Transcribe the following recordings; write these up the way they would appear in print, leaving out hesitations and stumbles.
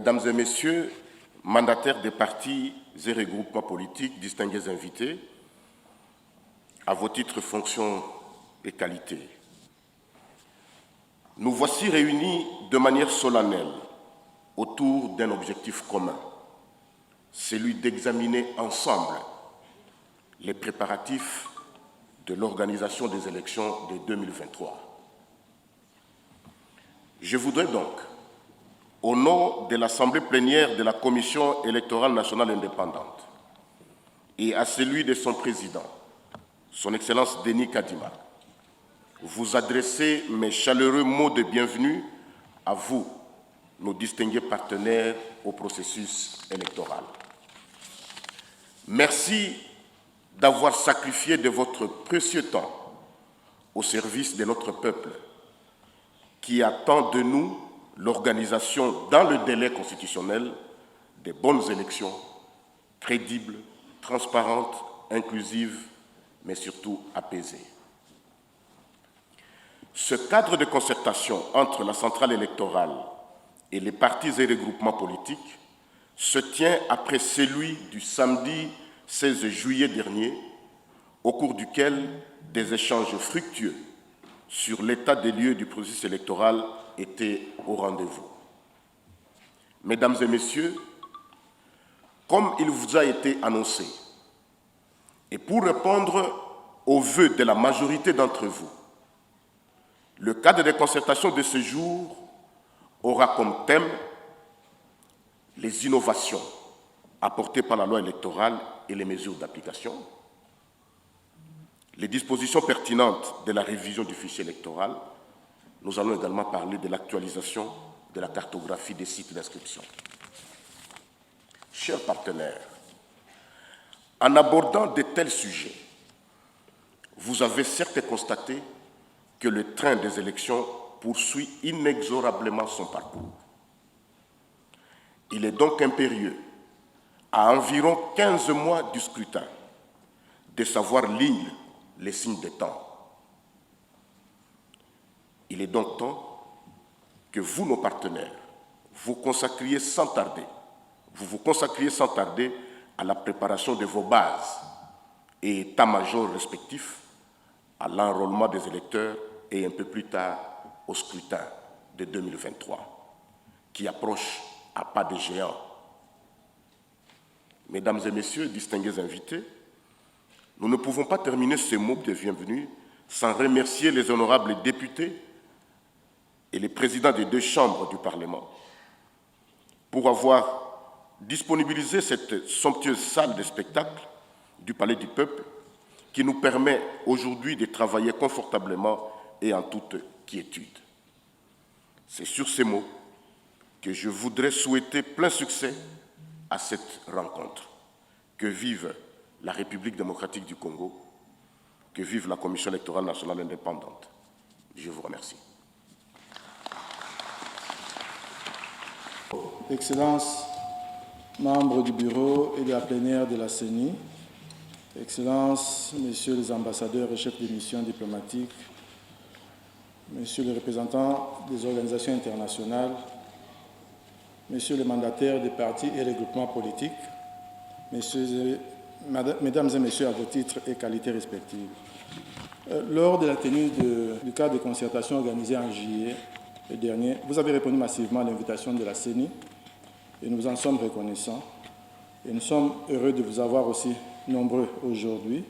Mesdames et Messieurs, mandataires des partis et regroupements politiques, distingués invités, à vos titres, fonctions et qualités, nous voici réunis de manière solennelle autour d'un objectif commun, celui d'examiner ensemble les préparatifs de l'organisation des élections de 2023. Je voudrais donc, au nom de l'Assemblée plénière de la Commission électorale nationale indépendante et à celui de son président, son Excellence Denis Kadima, vous adresser mes chaleureux mots de bienvenue à vous, nos distingués partenaires au processus électoral. Merci d'avoir sacrifié de votre précieux temps au service de notre peuple qui attend de nous l'organisation dans le délai constitutionnel des bonnes élections, crédibles, transparentes, inclusives, mais surtout apaisées. Ce cadre de concertation entre la centrale électorale et les partis et regroupements politiques se tient après celui du samedi 16 juillet dernier, au cours duquel des échanges fructueux sur l'état des lieux du processus électoral étaient au rendez-vous. Mesdames et Messieurs, comme il vous a été annoncé, et pour répondre aux vœux de la majorité d'entre vous, le cadre de concertation de ce jour aura comme thème les innovations apportées par la loi électorale et les mesures d'application, les dispositions pertinentes de la révision du fichier électoral. Nous allons également parler de l'actualisation de la cartographie des sites d'inscription. Chers partenaires, en abordant de tels sujets, vous avez certes constaté que le train des élections poursuit inexorablement son parcours. Il est donc impérieux, à environ 15 mois du scrutin, de savoir lire les signes des temps. Il est donc temps que vous, nos partenaires, vous vous consacriez sans tarder à la préparation de vos bases et états-majors respectifs, à l'enrôlement des électeurs et un peu plus tard au scrutin de 2023, qui approche à pas de géant. Mesdames et Messieurs, distingués invités, nous ne pouvons pas terminer ces mots de bienvenue sans remercier les honorables députés et les présidents des deux chambres du Parlement pour avoir disponibilisé cette somptueuse salle de spectacle du Palais du Peuple qui nous permet aujourd'hui de travailler confortablement et en toute quiétude. C'est sur ces mots que je voudrais souhaiter plein succès à cette rencontre. Que vive la République démocratique du Congo, que vive la Commission électorale nationale indépendante. Je vous remercie. Excellences, membres du bureau et de la plénière de la CENI, Excellences, Messieurs les ambassadeurs et chefs de mission diplomatiques, Messieurs les représentants des organisations internationales, Messieurs les mandataires des partis et regroupements politiques, Mesdames et Messieurs à vos titres et qualités respectives. Lors de la tenue du cadre de concertation organisé en juillet dernier, vous avez répondu massivement à l'invitation de la CENI et nous en sommes reconnaissants. Et nous sommes heureux de vous avoir aussi nombreux aujourd'hui.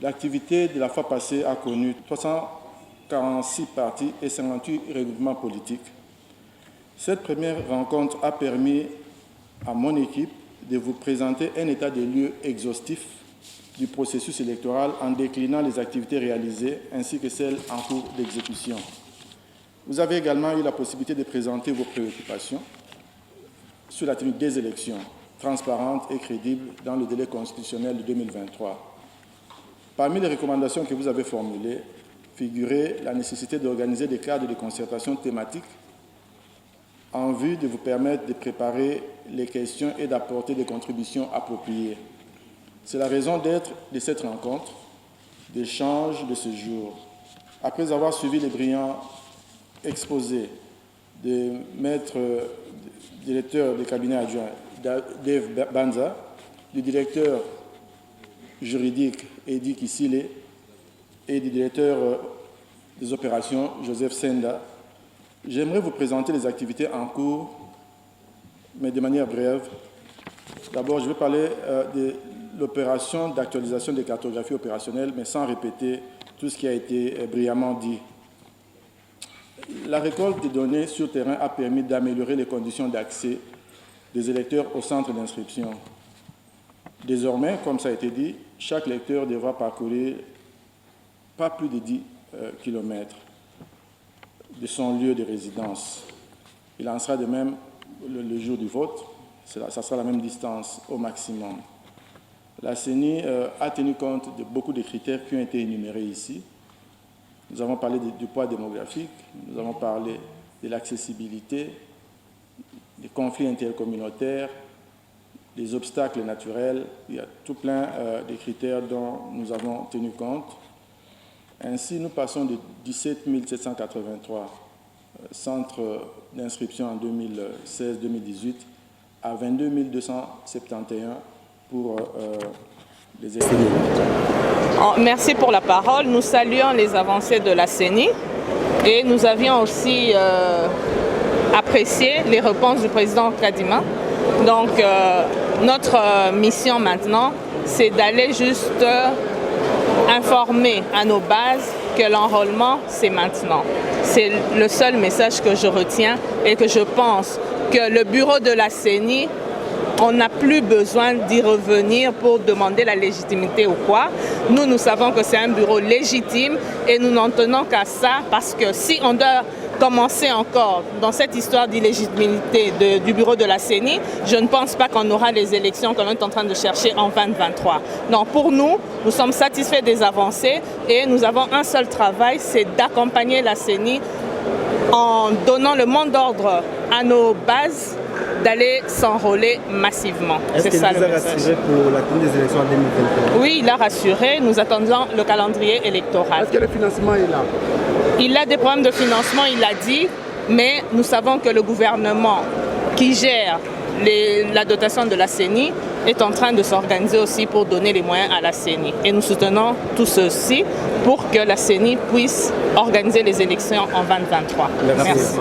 L'activité de la fois passée a connu 346 partis et 58 regroupements politiques. Cette première rencontre a permis à mon équipe de vous présenter un état des lieux exhaustif du processus électoral en déclinant les activités réalisées ainsi que celles en cours d'exécution. Vous avez également eu la possibilité de présenter vos préoccupations sur la tenue des élections transparentes et crédibles dans le délai constitutionnel de 2023. Parmi les recommandations que vous avez formulées, figurait la nécessité d'organiser des cadres de concertation thématiques en vue de vous permettre de préparer les questions et d'apporter des contributions appropriées. C'est la raison d'être de cette rencontre, d'échange de ce jour. Après avoir suivi les brillants exposés de Maître directeur du cabinet adjoint Dave Banza, du directeur juridique Edi Kisile et du directeur des opérations Joseph Senda. J'aimerais vous présenter les activités en cours, mais de manière brève. D'abord, je vais parler de l'opération d'actualisation des cartographies opérationnelles, mais sans répéter tout ce qui a été brillamment dit. La récolte des données sur terrain a permis d'améliorer les conditions d'accès des électeurs au centre d'inscription. Désormais, comme ça a été dit, chaque lecteur devra parcourir pas plus de 10 km de son lieu de résidence. Il en sera de même le jour du vote, ça sera la même distance au maximum. La CENI a tenu compte de beaucoup de critères qui ont été énumérés ici. Nous avons parlé du poids démographique, nous avons parlé de l'accessibilité, des conflits intercommunautaires, des obstacles naturels. Il y a tout plein de critères dont nous avons tenu compte. Ainsi, nous passons de 17 783 centres d'inscription en 2016-2018 à 22 271 pour les essais. Merci pour la parole. Nous saluons les avancées de la CENI et nous avions aussi apprécié les réponses du président Kadima. Donc, notre mission maintenant, c'est d'aller juste informer à nos bases que l'enrôlement, c'est maintenant. C'est le seul message que je retiens et que je pense que le bureau de la CENI, on n'a plus besoin d'y revenir pour demander la légitimité ou quoi. Nous savons que c'est un bureau légitime et nous n'en tenons qu'à ça parce que si on doit commencer encore dans cette histoire d'illégitimité du bureau de la CENI, je ne pense pas qu'on aura les élections qu'on est en train de chercher en 2023. Donc pour nous, nous sommes satisfaits des avancées et nous avons un seul travail, c'est d'accompagner la CENI en donnant le mot d'ordre à nos bases d'aller s'enrôler massivement. Est-ce qu'il vous a rassuré pour la tenue des élections en 2023? Oui, il a rassuré. Nous attendons le calendrier électoral. Est-ce que le financement est là? Il a des problèmes de financement, il l'a dit, mais nous savons que le gouvernement qui gère la dotation de la CENI est en train de s'organiser aussi pour donner les moyens à la CENI. Et nous soutenons tout ceci pour que la CENI puisse organiser les élections en 2023. Merci.